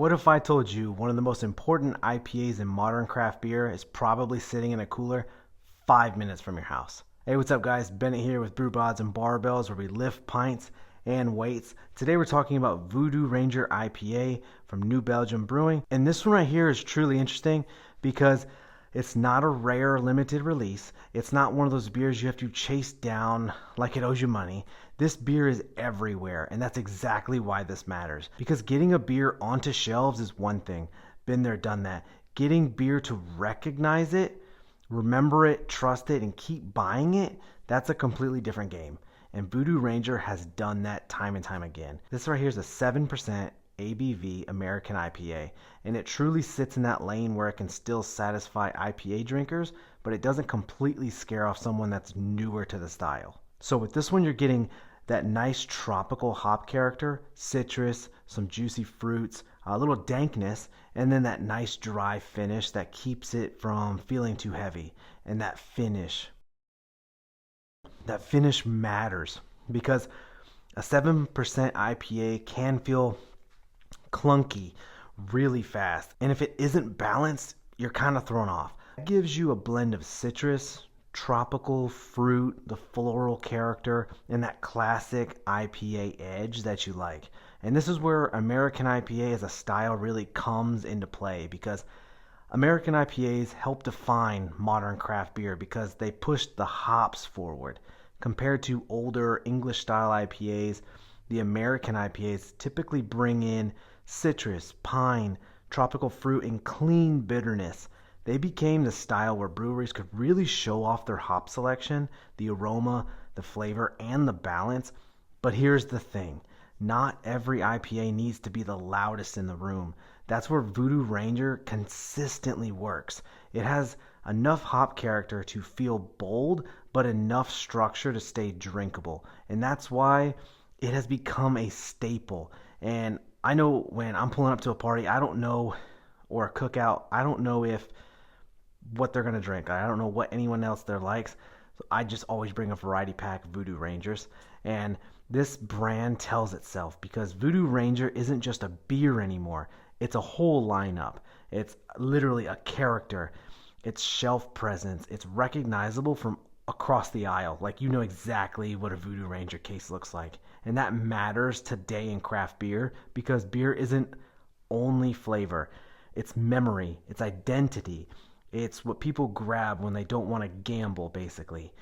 What if I told you one of the most important IPAs in modern craft beer is probably sitting in a cooler 5 minutes from your house? Hey, what's up guys? Bennett here with BrewBodz Barbells, where we lift pints and weights. Today we're talking about Voodoo Ranger IPA from Belgium Brewing. And this one right here is truly interesting because it's not a rare limited release. It's not one of those beers you have to chase down like it owes you money. This beer is everywhere, and that's exactly why this matters. Because getting a beer onto shelves is one thing. Been there, done that. Getting beer to recognize it, remember it, trust it, and keep buying it, that's a completely different game. And Voodoo Ranger has done that time and time again. This right here is a 7% ABV American IPA, and it truly sits in that lane where it can still satisfy IPA drinkers, but it doesn't completely scare off someone that's newer to the style. So with this one, you're getting that nice tropical hop character, citrus, some juicy fruits, a little dankness, and then that nice dry finish that keeps it from feeling too heavy. And that finish matters because a 7% IPA can feel clunky really fast, and if it isn't balanced, you're kind of thrown off. It gives you a blend of citrus, tropical fruit, the floral character, and that classic IPA edge that you like. And this is where American IPA as a style really comes into play, because American IPAs help define modern craft beer because they push the hops forward. Compared to older English style IPAs, the American IPAs typically bring in citrus, pine, tropical fruit, and clean bitterness. They became the style where breweries could really show off their hop selection, the aroma, the flavor, and the balance. But here's the thing. Not every IPA needs to be the loudest in the room. That's where Voodoo Ranger consistently works. It has enough hop character to feel bold, but enough structure to stay drinkable. And that's why it has become a staple. And I know when I'm pulling up to a party, I don't know, or a cookout, I don't know what they're going to drink. I don't know what anyone else there likes. So I just always bring a variety pack of Voodoo Rangers. And this brand tells itself, because Voodoo Ranger isn't just a beer anymore. It's a whole lineup. It's literally a character. It's shelf presence. It's recognizable from across the aisle. Like, you know exactly what a Voodoo Ranger case looks like. And that matters today in craft beer, because beer isn't only flavor. It's memory. It's identity. It's what people grab when they don't want to gamble, basically.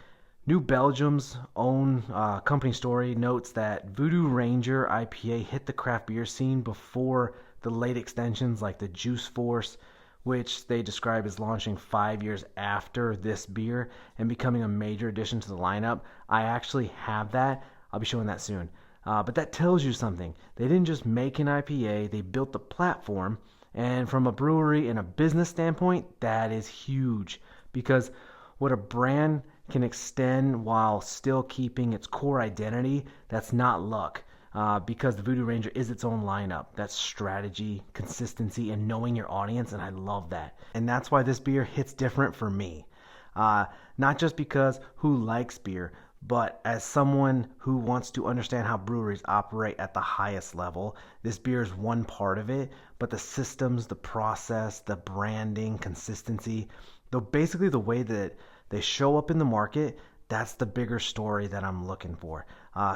Belgium's own company story notes that Voodoo Ranger IPA hit the craft beer scene before the late extensions like the Juice Force, which they describe as launching 5 years after this beer and becoming a major addition to the lineup. I actually have that. I'll be showing that soon. But that tells you something. They didn't just make an IPA, they built the platform. And from a brewery and a business standpoint, that is huge, because what a brand can extend while still keeping its core identity, that's not luck. Because the Voodoo Ranger is its own lineup. That's strategy, consistency, and knowing your audience, and I love that. And that's why this beer hits different for me. Not just because who likes beer, but as someone who wants to understand how breweries operate at the highest level. This beer is one part of it, but the systems, the process, the branding, consistency, basically the way that they show up in the market, that's the bigger story that I'm looking for.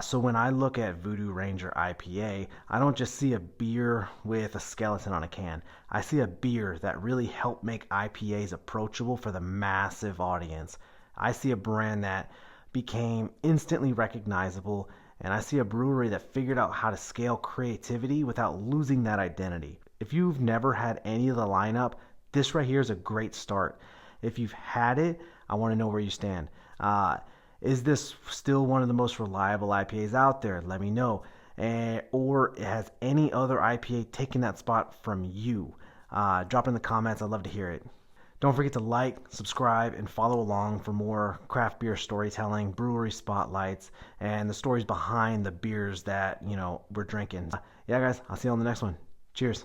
So when I look at Voodoo Ranger IPA, I don't just see a beer with a skeleton on a can. I see a beer that really helped make IPAs approachable for the massive audience. I see a brand that became instantly recognizable, and I see a brewery that figured out how to scale creativity without losing that identity. If you've never had any of the lineup, this right here is a great start. If you've had it, I want to know where you stand. Is this still one of the most reliable IPAs out there? Let me know. Or has any other IPA taken that spot from you? Drop in the comments. I'd love to hear it. Don't forget to like, subscribe, and follow along for more craft beer storytelling, brewery spotlights, and the stories behind the beers that, we're drinking. Yeah, guys, I'll see you on the next one. Cheers.